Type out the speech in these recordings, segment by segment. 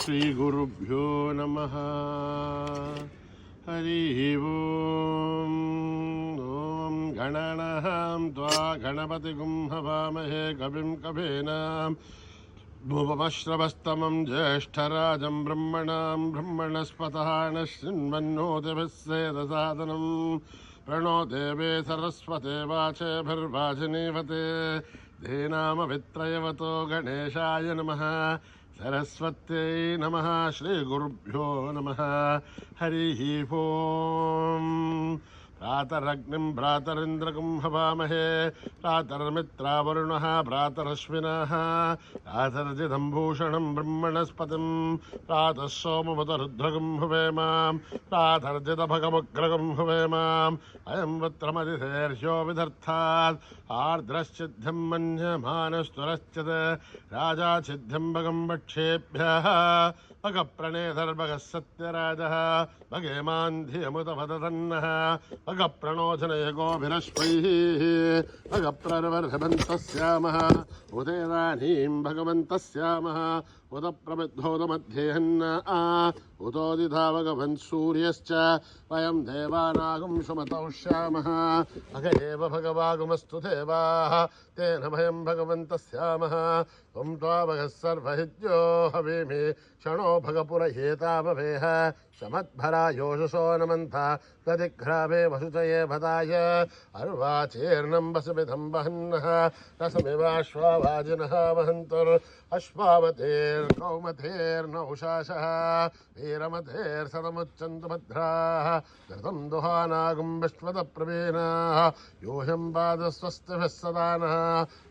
श्रीगुरुभ्यो नमः। हरिः ओम्। ॐ गणानां त्वा गणपतिगुं हवामहे कविं कवीनाम् भुवमश्रवस्तमं ज्येष्ठराजं ब्रह्मणां ब्रह्मणस्पतः नः शृण्वन्नोतिभिस्सेदसादनं प्रणो देवे सरस्वते वाचेभिर्वाचिनीवते धीनामभित्रयवतो गणेशाय नमः। सरस्वत्यै नमः। श्रीगुरुभ्यो नमः। हरिः ओम्। प्रातरग्निं भ्रातरिन्द्रगुं हवामहे प्रातर्मित्रावरुणः प्रातरश्विनः प्रातर्जितं भूषणं ब्रह्मणस्पतिं प्रातः सोमवतरुद्रगुं हुवेमां प्रातर्जितभगमुग्रगुं हुवेमाम् अयं वत्रमतिथेर्ह्यो विदर्थात् आर्द्रश्चिद्धं मन्यमानस्तुरश्चित् राजा छिद्ध्यं भगं वक्षेभ्यः भगप्रणेधर्भगः सत्यराजः भगेमान् धियमुतपदतन्नः भगप्रणोजनय गोभिरश्वैः भगप्रवर्धवन्तस्यामः उदेदानीं भगवन्तस्यामः उत प्रबिद्धोदमध्येहन्न उतोदिता भगवन् सूर्यश्च वयं देवानागुं सुमतौष्यामः भग एव भगवागुमस्तु देवाः तेन भयं भगवन्तस्यामः त्वं त्वा भगः सर्वहिद्यो हवीमि क्षणो भगपुरहेताववेह शमद्भरा योषसो नमन्था तदिघ्रावे वसुचये भदाय अर्वाचेर्नं वसुविधं वहन्नः रसमिवाश्वावाजिनः वहन्तुर्अश्वावतेर्कौमथेर्नौशासः वीरमथेर्सदमुच्चन्तु भद्राः धृतं दुहानागुं विश्वतप्रवीणाः योऽहं पादस्वस्तिभिः सदा नः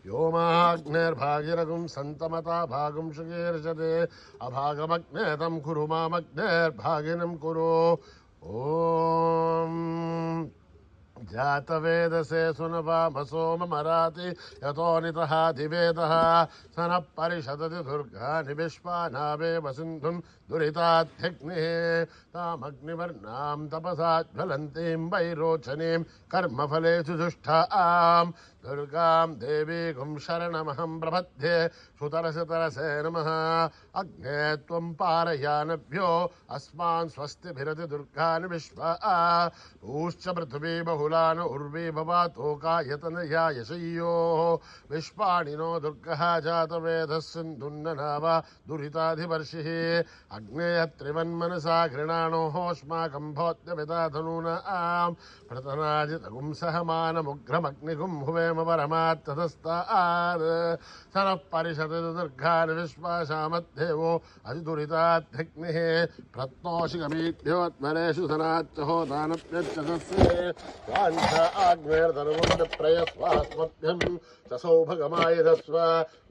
यो माग्नेर्भागिरगुं सन्तमता भागुं शुकीर्षते अभागमग्ने तं कुरु मामग्नेर्भागिनं कुरु। ॐ जातवेदसे सुनवामसोममराति यतो नितः दिवेदः स नः परिषदति दुर्गानि विश्वानावेव सिन्धुं दुरिताध्यग्निः तामग्निवर्णां तपसा ज्वलन्तीं वैरोचनीं कर्मफलेषु जुष्टां दुर्गां देवीं शरणमहं प्रपद्ये सुतरसतरसे नमः। अग्ने त्वं पारयानभ्यो अस्मान् स्वस्तिभिरति दुर्गानि विश्वा ऊश्च पृथिवी बहुलान उर्वी भवातोकायतनया यशय्योः विश्वाणिनो दुर्गः जातवेदः सिन्धुन्ननाव दुरिताधिवर्षिः अग्नेयत्रिवन्मनसा घृणाणोऽस्माकं भोत्यपिता धनूना प्रतनाजितगुं सहमानमुग्रमग्निगुं हुवेम परमात्ततस्तात् स नः परिषदति दुर्गानि विश्वासामद्देवो अधिदुरिताध्यग्निः प्रत्नोषिगमीभ्योऽत्मरेषु सनाच्च होतानप्यच्चसस्ये वाञ्छ आग्नेर्धनुमुण्डप्रयस्वास्मभ्यं च सौभगमायुधस्व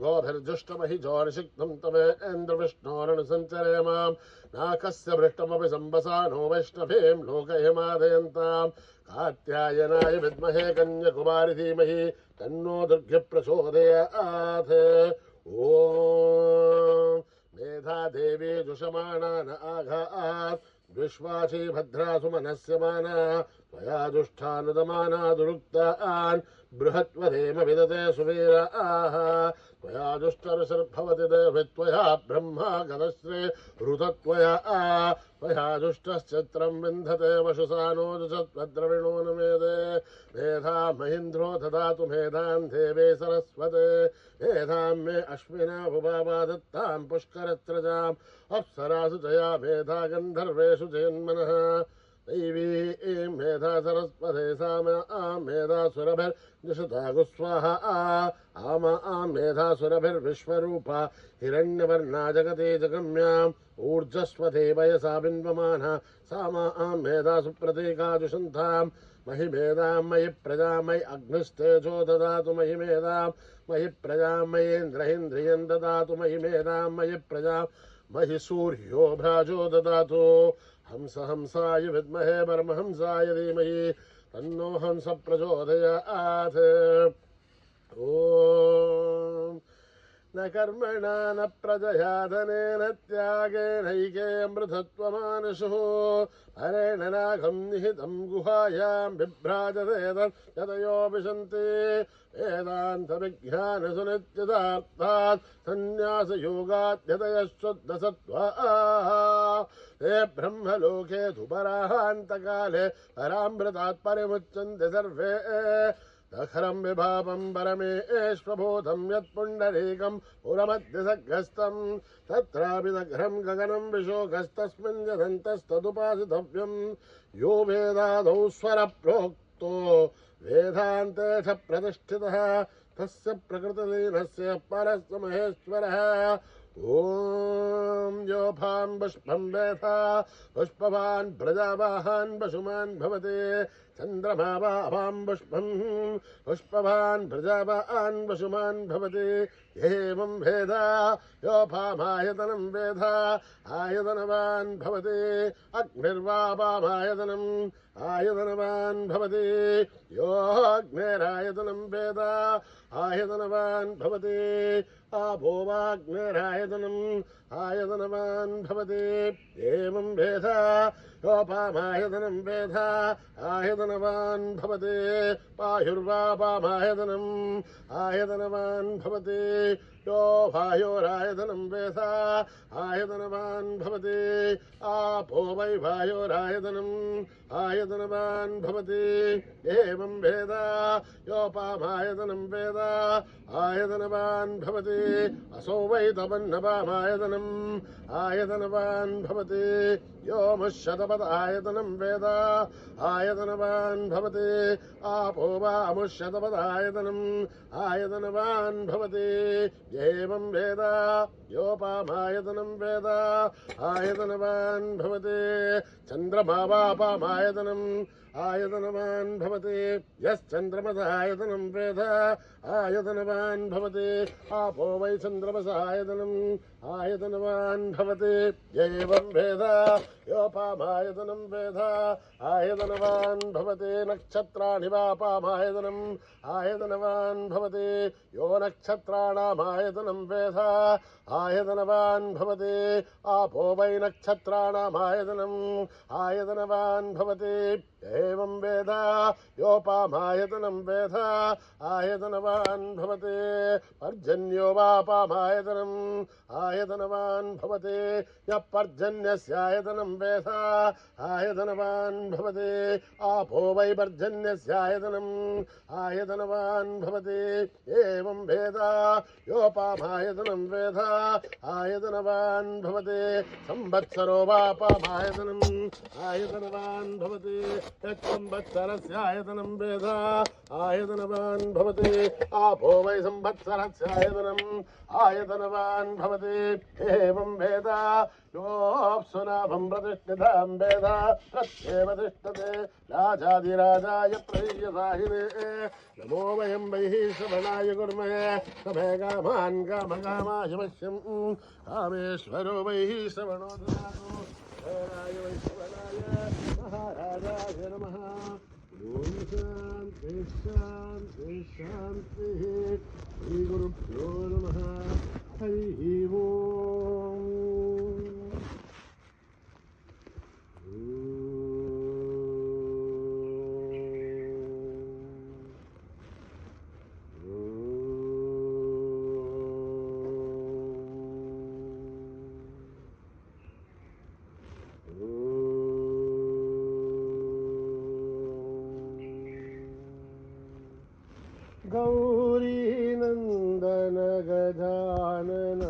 गोभिर्जुष्टमहिजोनिषिक्तं तमेन्द्रविष्णोरनुसञ्चरे मां नाकस्य भृष्टमपि सम्बसा नो वैष्णवीं लोकहिमादयन्तां कात्यायनाय विद्महे कन्याकुमारी धीमहि तन्नो दुर्गे प्रचोदयात्। ॐ मेधा देवी जुषमाणा न आघात् विश्वासी भद्रासु मनस्यमाना त्वया दुष्टानुदमाना दुरुक्तान् बृहत्वधेम विदते सुवीराः त्वया दुष्टरसर्भवति देवि त्वया ब्रह्मा गतश्री ऋतत्वया त्वया दुष्टश्चित्रं विन्धते वशुसानो जुषत्वद्रविणो न मेदे मेधा महीन्द्रो ददातु मेधां देवे सरस्वते मेधां मे अश्विना भुवामा दत्तां पुष्करत्रजाम् अप्सरासु जया मेधा गन्धर्वेषु जयन्मनः दैवी मेधा सरस्वते सामा मेधा सुरभिर्निषता गुस्वाहा आमा मेधासुरभिर्विश्वरूपा हिरण्यवर्णा जगते जगम्याम् ऊर्जस्वते वयसा बिन्वमानः सामा मेधासु प्रतीकाजुषन्तां महि मेधां मयि प्रजा मयि अग्निस्तेजो ददातु महि मेधां मयि प्रजा मयीन्द्रहेन्द्रियं ददातु महि मेधां मयि प्रजा महि सूर्यो भ्राजो ददातु हंस हंसाय विद्महे परमहंसाय धीमहि तन्नो हंस प्रचोदयात्। ॐ न कर्मणा न प्रजया धनेन त्यागेनैके अमृतत्वमानशुः हरेण नागं निहितं गुहायां बिभ्राजते तदयो विशन्ति वेदान्तविज्ञानसुनित्यतार्थात् सन्न्यासयोगाद्यतयः शुद्धसत्त्वाः ते ब्रह्मलोके सुपराहान्तकाले परामृतात् परिमुच्यन्ते सर्वे दखरं विभावं परमेश्वभूतं यत्पुण्डरीकं पुरमध्यसग्रस्तं तत्रापि दघ्रं गगनं विशोकस्तस्मिन् यदन्तस्तदुपासितव्यं यो वेदादौ स्वरप्रोक्तो वेदान्ते च प्रतिष्ठितः तस्य प्रकृतिलीनस्य परस्य महेश्वरः ॐ योभां पुष्पं वेधा पुष्पवान् प्रजावाहान् पशुमान् भवति चन्द्रमा वाभां पुष्पं पुष्पवान् प्रजावान् पशुमान् भवति एवं वेद योभामायतनं वेद आयतनवान् भवति अग्निर्वापामायतनम् आयतनवान् भवति यो अग्निरायतनं वेद आयतनवान् भवति आपो वाग्निरायतनम् आयतनवान् भवति एवं वेद योपामायतनं वेद आयतनवान् भवति पायुर्वापामायतनम् आयतनवान् भवति यो वायोरायतनं वेद आयतनवान् भवति आपो वै वायोरायतनम् आयतनवान् भवति एवं वेद योपामायतनं वेद आयतनवान् भवति असौ वै तपन्नपामायतनम् आयतनवान् भवति योमुष्यतपदायतनं वेद आयतनवान् भवति आपो वामुष्यतपदायतनम् आयतनवान् भवति एवं वेद योपामायतनं वेद आयतनवान् भवति चन्द्रमा वापामायतनम् आयतनवान् भवति यश्चन्द्रमसायतनं वेद आयतनवान् भवति आपो वै चन्द्रमसायतनम् आयतनवान् भवति एवं वेद योपामायतनं वेद आयतनवान् भवति नक्षत्राणि वापामायतनम् आयतनवान् भवति यो नक्षत्राणामायतनं वेद आयतनवान् भवति आपो वै नक्षत्राणामायतनम् आयतनवान् भवति एवं वेद योपामायतनं वेद आयतनवान् भवति पर्जन्यो वापामायतनम् आयतनवान् भवति यः पर्जन्यस्यायतनं वेद आयतनवान् भवति आपो वै पर्जन्यस्यायतनम् आयतनवान् भवति एवं वेद योपामायतनं वेद आयतनवान् भवति संवत्सरो वापामायतनम् आयतनवान् भवति यत्संवत्सरस्यायतनं वेद आयतनवान् भवति आपो वै संवत्सरस्यायतनम् आयतनवान् भवति एवं वेद योऽप्सुनाभं प्रतिष्ठितां वेद तस्यैव तिष्ठते राजाधिराजाय प्रियसाहिने नमो वयं वैः श्रवणाय कुर्महे समे कामान् कामकामाय पश्यं कामेश्वरो वैः श्रवणो ददातु हेराय वै श्रवणाय महाराजाय नमः ॐ शान्ति शान्ति शान्तिः श्रीगुरुभ्यो नमः हरिः ओम् गौरी नंदन गजानना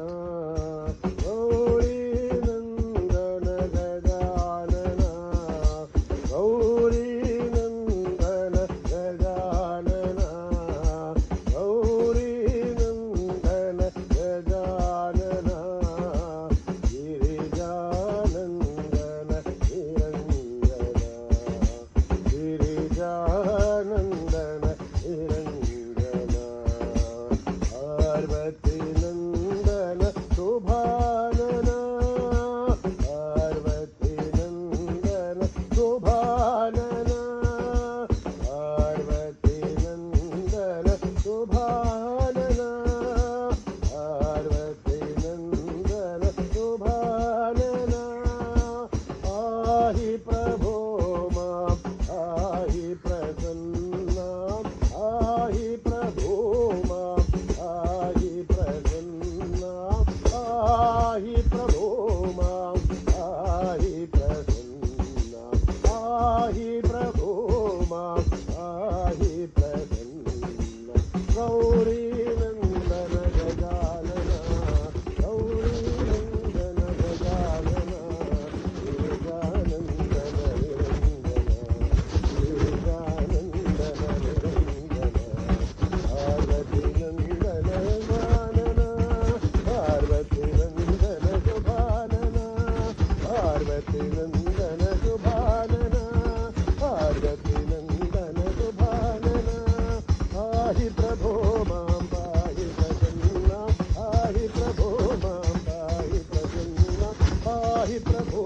पाहि प्रभो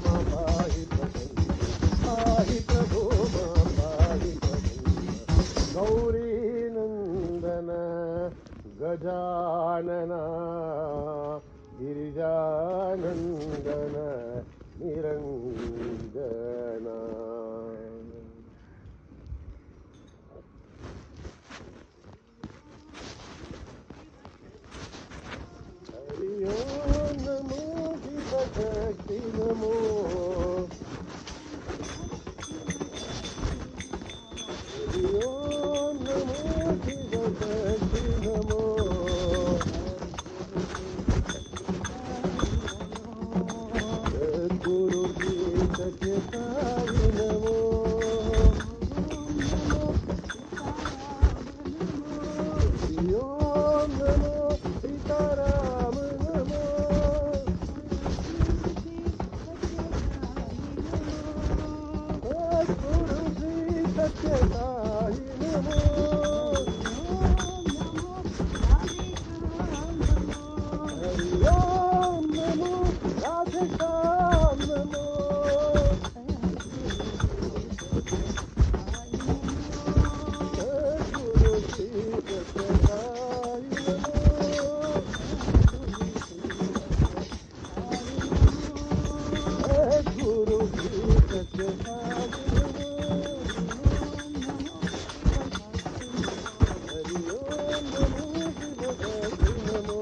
मा पाहि प्रभु पाहि प्रभो मा पाहि प्रभु गौरी नंदन गजानन गिरिजानंदन निरंजन हरि ओम नमो शिवशक्ति नमो हरि ओम नमो शिवशक्ति नमो सद्गुरु जी सत्यसाई नमो हरि ओम नमो सीताराम नमो सद्गुरु जी सत्यसाई नमो हरि ओम नमो राधेश्याम नमो सद्गुरु जी सत्यसाई नमो सद्गुरु जी सत्यसाई नमो हरि ओम नमो शिवशक्ति नमो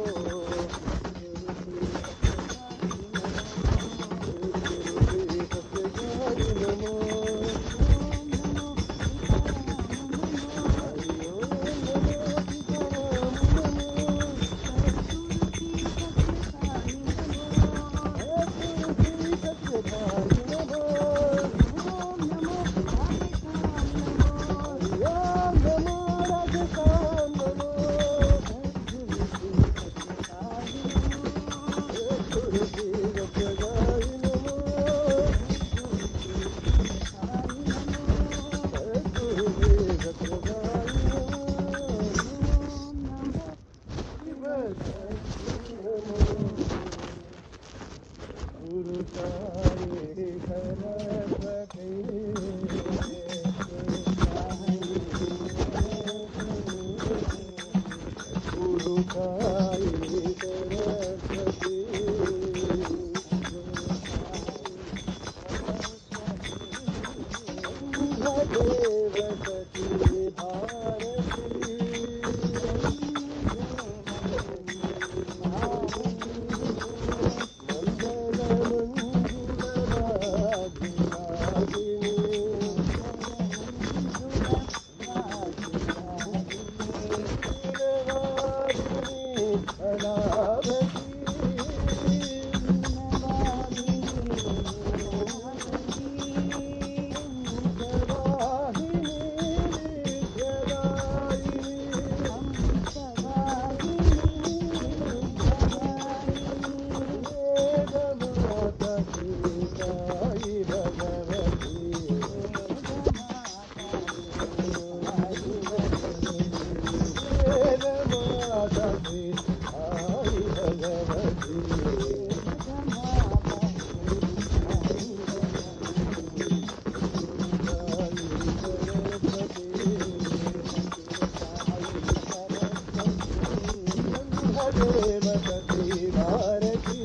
सद्गुरु जी सत्यसाई नमो हरि ओम नमो सीताराम नमो सद्गुरु जी सत्यसाई नमो हरि ओम नमो राधेश्याम नमो सद्गुरु जी सत्यसाई नमो सद्गुरु जी सत्यसाई नमो शिवशक्ति नमो गुरु साई सरस्वती गुरु साई सरस्वती देवसती भारती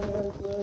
मंगल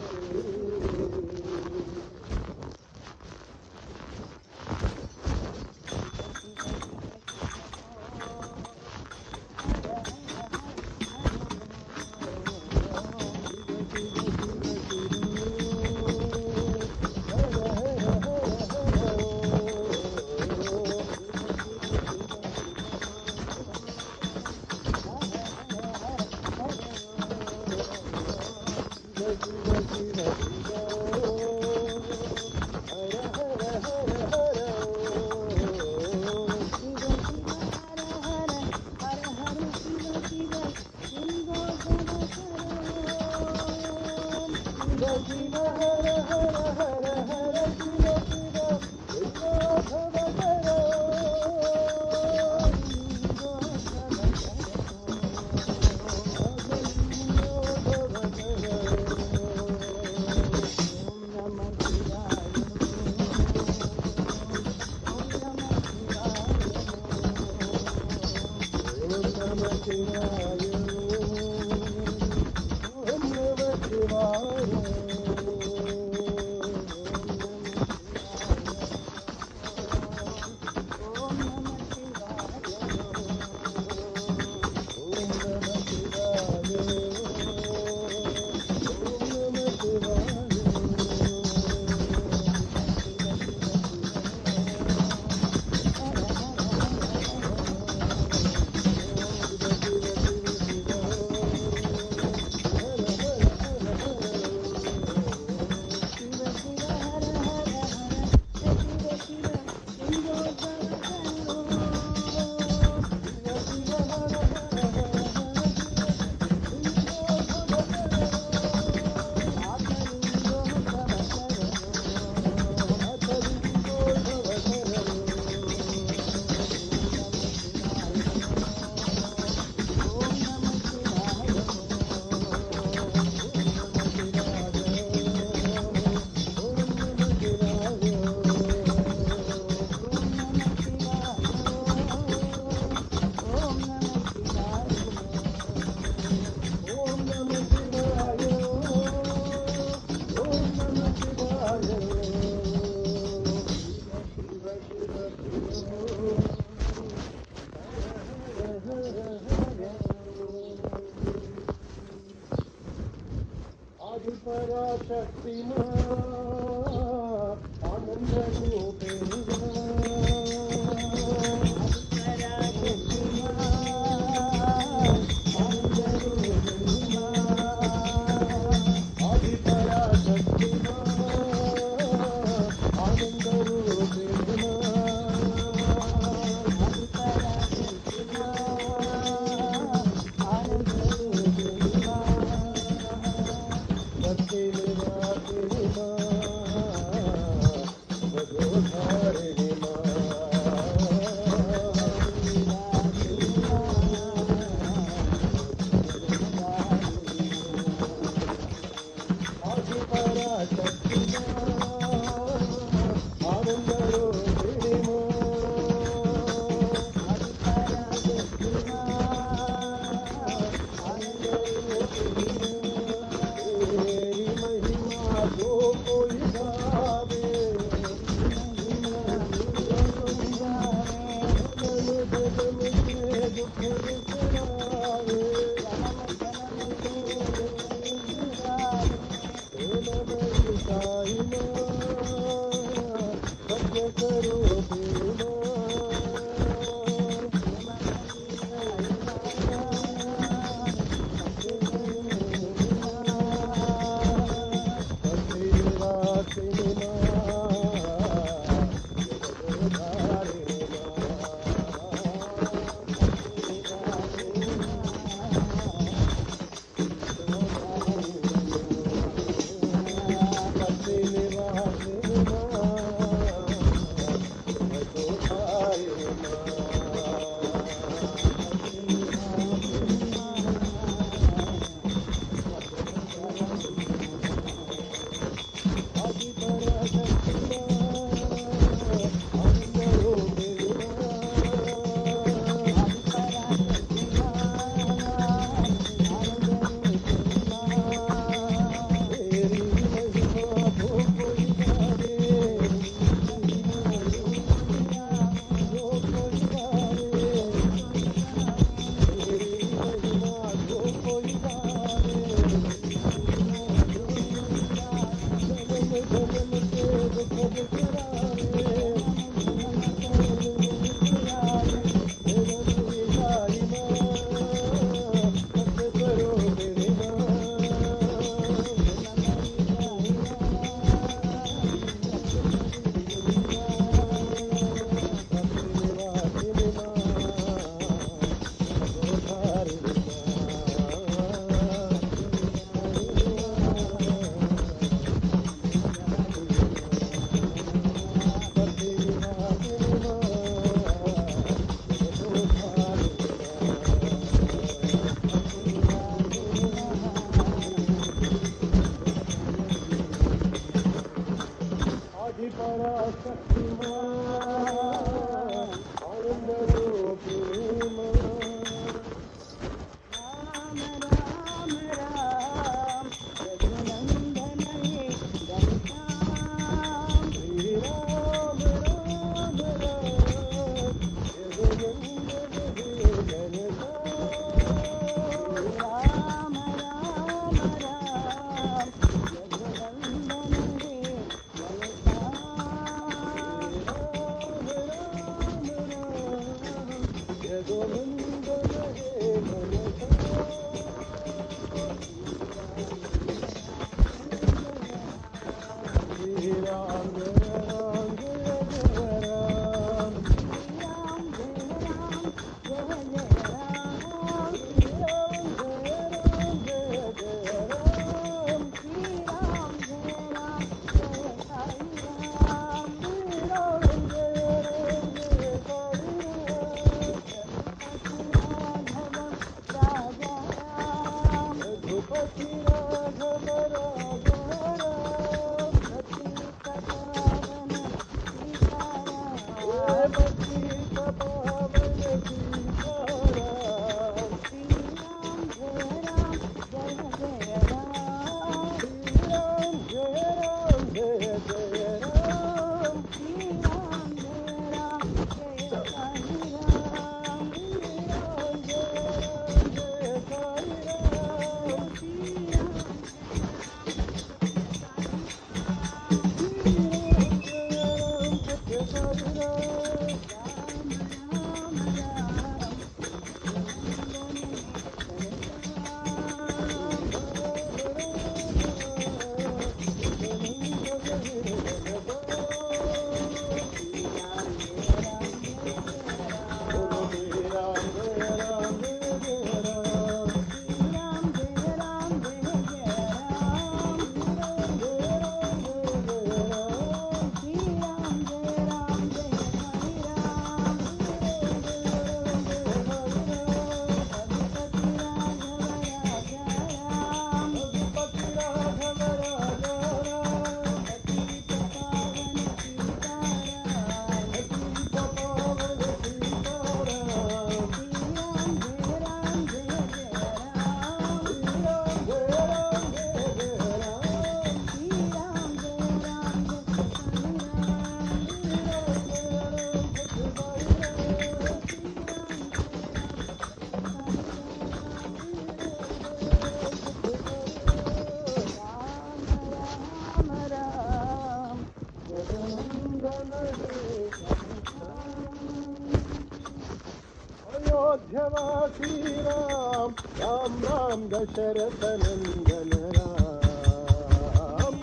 अयोध्यवासी राम राम राम दशरथ नंदन राम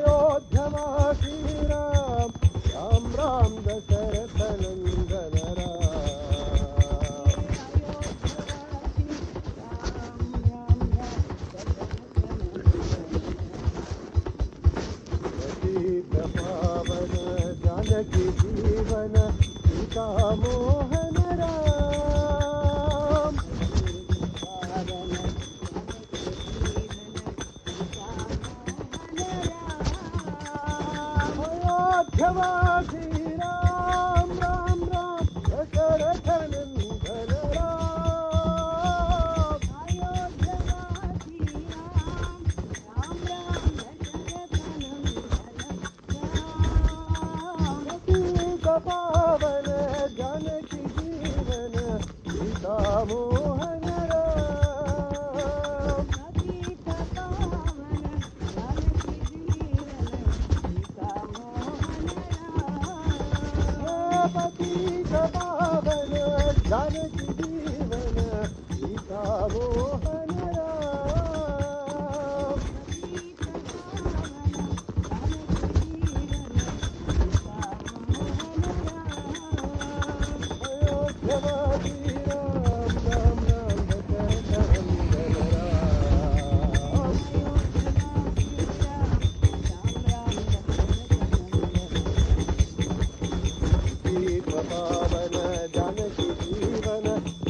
अयोध्यवासी राम राम राम दशरथ नंदन पावन जानकी जीवन सीता मोहन राम अयोध्यवासी राम राम राम दशरथ नंदन राम अयोध्यवासी राम राम राम दशरथ पावन जानकी जीवन सीता मोहन राम सीता पावन जानकी जीवन सीता मोहन राम सीता पावन जानकी जीवन सीता मोहन राम अयोध्यवासी राम राम राम दशरथ नंदन राम सीता पावन जानकी जीवन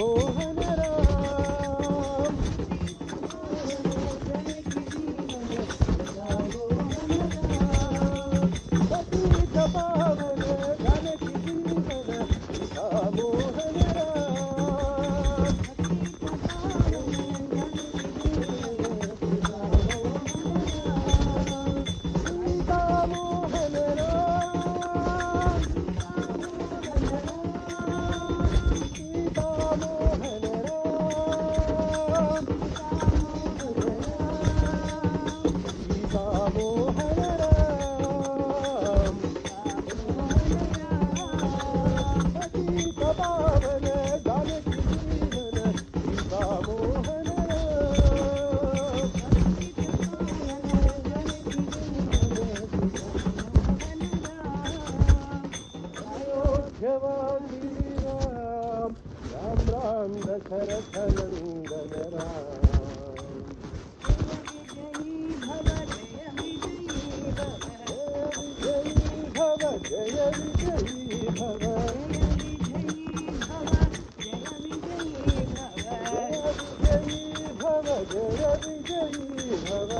मोहन राम पतित पावन जानकी जीवन मोहन राम सीता मोहन राम सीता मोहन राम सीता मोहन राम पतित पावन जानकी जीवन सीता मोहन राम अयोध्यवासी राम राम राम दशरथ नंदन राम जय विजयी भव जय भव जय विजयी भव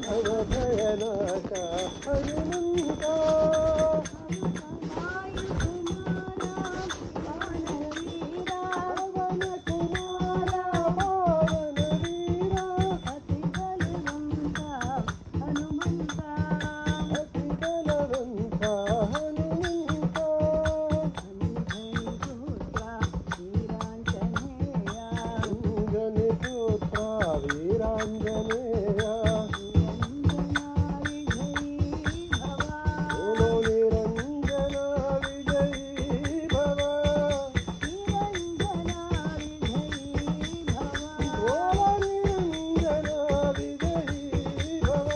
भव भयनाश हनुमंता पवन कुमारा पावन वीरा अति बलवंता हनुमंता अंजनी पुत्र वीरांजनेय बोलो निरंजना विजयी भव बोलो निरंजना विजयी भव बोलो निरंजना विजयी भव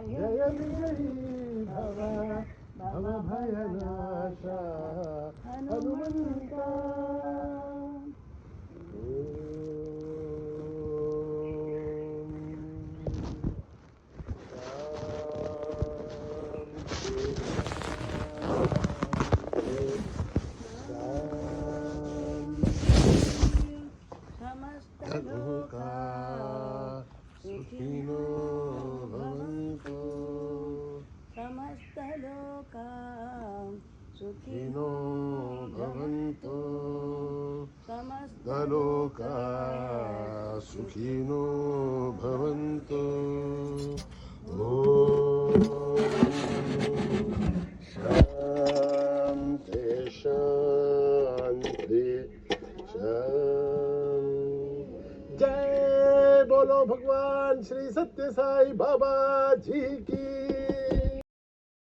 जय विजयी भव भव भयनाश हनुमंता लोका सुखिनो भवन्तु समस्तलोका सुखिनो भवन्तु समस्तलोका लोका सुखिनो भवन्तु शान्ति शान्ति जय बोलो भगवान श्री सत्य साई बाबा जी की।